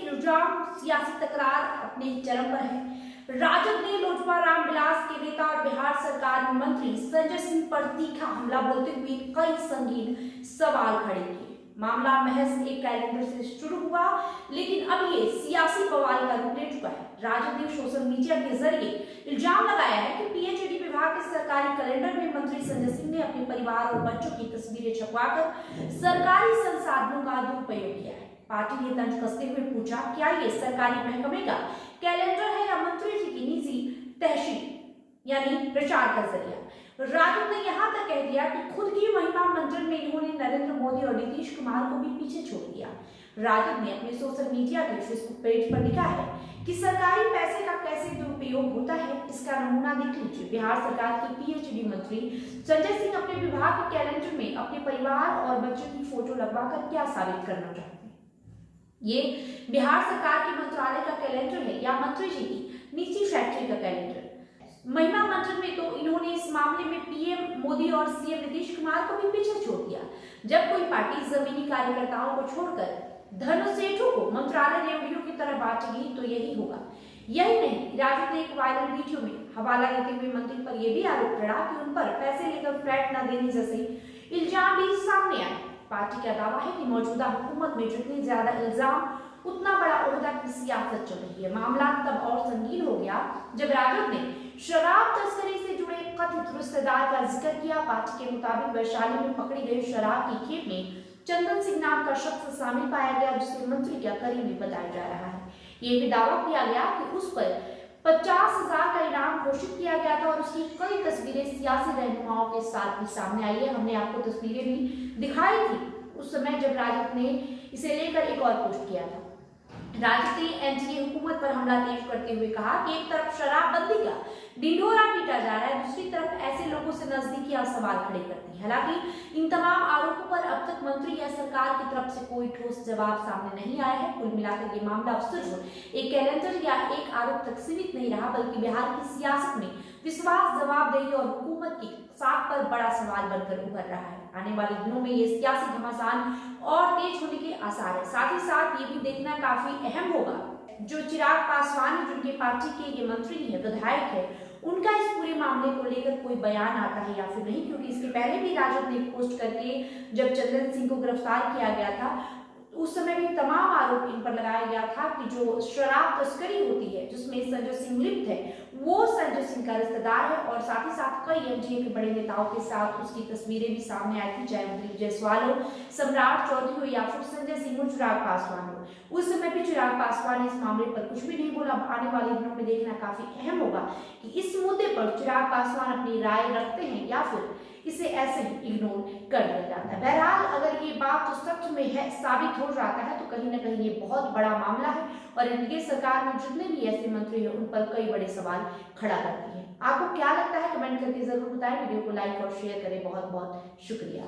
इल्जाम, सियासी तकरार अपने चरम पर है। राजद ने लोजपा रामविलास के नेता और बिहार सरकार में मंत्री संजय सिंह पर तीखा हमला बोलते हुए कई संगीन सवाल खड़े किए। मामला महज एक कैलेंडर से शुरू हुआ, लेकिन अब ये सियासी बवाल का रूप ले चुका है। राजद ने सोशल मीडिया के जरिए इल्जाम लगाया है कि पीएचईडी विभाग के सरकारी कैलेंडर में मंत्री संजय सिंह ने अपने परिवार और बच्चों की तस्वीरें छपवाकर सरकारी संसाधनों का दुरुपयोग किया है। पार्टी ने तंज कसते हुए पूछा, क्या ये सरकारी महकमे का कैलेंडर है या मंत्री जी की निजी तहसील यानी प्रचार का जरिया। राजद ने यहाँ तक कह दिया कि खुद की महिमा मंचन में इन्होंने नरेंद्र मोदी और नीतीश कुमार को भी पीछे छोड़ दिया। राजद ने अपने सोशल मीडिया के फेसबुक पेज पर लिखा है कि सरकारी पैसे का कैसे दुरुपयोग होता है, इसका नमूना देख लीजिए। बिहार सरकार के पीएचईडी मंत्री संजय सिंह अपने विभाग के कैलेंडर में अपने परिवार और बच्चों की फोटो लगवाकर क्या साबित करना चाहते हैं? ये बिहार सरकार के मंत्रालय का कैलेंडर है या मंत्री जी की निजी फैक्ट्री का कैलेंडर? महिमा मंचन में तो इन्होंने इस मामले में पीएम मोदी और सीएम नीतीश कुमार को भी पीछे छोड़ दिया। जब कोई पार्टी जमीनी कार्यकर्ताओं को छोड़कर धनुसेठों को मंत्रालय रेवड़ियों की तरह बांटेगी तो यही होगा। यही नहीं, राजद ने एक वायरल वीडियो में हवाला देते हुए मंत्री पर यह भी आरोप लगा कि उन पर पैसे लेकर फ्लैट न देने जैसे इल्जाम भी सामने आए। पार्टी का दावा है कि मौजूदा हुकूमत में जितने ज्यादा इल्जाम उतना बड़ा ओहदा की सियासत चल रही है। मामला तब और संगीन हो गया जब राजद ने शराब तस्करी से जुड़े कथित रिश्तेदार का जिक्र किया। पार्टी के मुताबिक वैशाली में पकड़ी गई शराब की खेप में चंदन सिंह नाम का शख्स शामिल पाया गया, जिसे मंत्री का करीबी बताया जा रहा है। ये भी दावा किया गया कि उस पर 50,000 का इनाम घोषित किया गया था और उसकी कई तस्वीरें सियासी रहनुमाओं के साथ भी सामने आई है। हमने आपको तस्वीरें भी दिखाई थी उस समय जब राजद ने इसे लेकर एक और पोस्ट किया था। राजद ने एनडीए हुकूमत पर हमला तेज करते हुए कहा कि एक तरफ शराबबंदी का ढिंढोरा पीटा जा रहा है, दूसरी तरफ ऐसे लोगों से नजदीकी सवाल खड़े करती है। हालांकि इन तमाम आरोपों पर अब तक मंत्री या सरकार की तरफ से कोई ठोस जवाब सामने नहीं आया है। कुल मिलाकर ये मामला अब सिर्फ एक कैलेंडर या एक आरोप तक सीमित नहीं रहा, बल्कि बिहार की सियासत में विश्वास, जवाबदेही और हुकूमत की साख पर बड़ा सवाल बनकर उभर रहा है। आने वाले दिनों में ये सियासी घमासान और तेज होने के आसार है। साथ ही साथ ये भी देखना काफी अहम होगा जो चिराग पासवान जिनके पार्टी के ये मंत्री है, विधायक है, उनका इस पूरे मामले को लेकर कोई बयान आता है या फिर नहीं, क्योंकि इसके पहले भी राजद ने पोस्ट करके जब चंदन सिंह को गिरफ्तार किया गया था उस समय भी तमाम आरोप इन पर लगाया गया था कि जो शराब तस्करी होती है जिसमें संजय सिंह लिप्त है वो संजय सिंह का रिश्तेदार है और साथ ही साथ कई एनडीए के बड़े नेताओं के साथ उसकी तस्वीरें भी सामने आई थी, चाहे दिलीप जायसवाल हो, सम्राट चौधरी हो या फिर संजय सिंह हो, चिराग पासवान हो। उस समय भी चिराग पासवान ने इस मामले पर कुछ भी नहीं बोला। आने वाले दिनों में देखना काफी अहम होगा कि इस मुद्दे पर चिराग पासवान अपनी राय रखते हैं या फिर इसे ऐसे ही इग्नोर कर दिया जाता है। बहरहाल अगर ये बात तो सच में है साबित हो जाता है तो कहीं ना कहीं ये बहुत बड़ा मामला है और एनडीए सरकार में जितने भी ऐसे मंत्री हैं उन पर कई बड़े सवाल खड़ा करती है। आपको क्या लगता है कमेंट करके जरूर बताएं। वीडियो को लाइक और शेयर करें। बहुत बहुत शुक्रिया।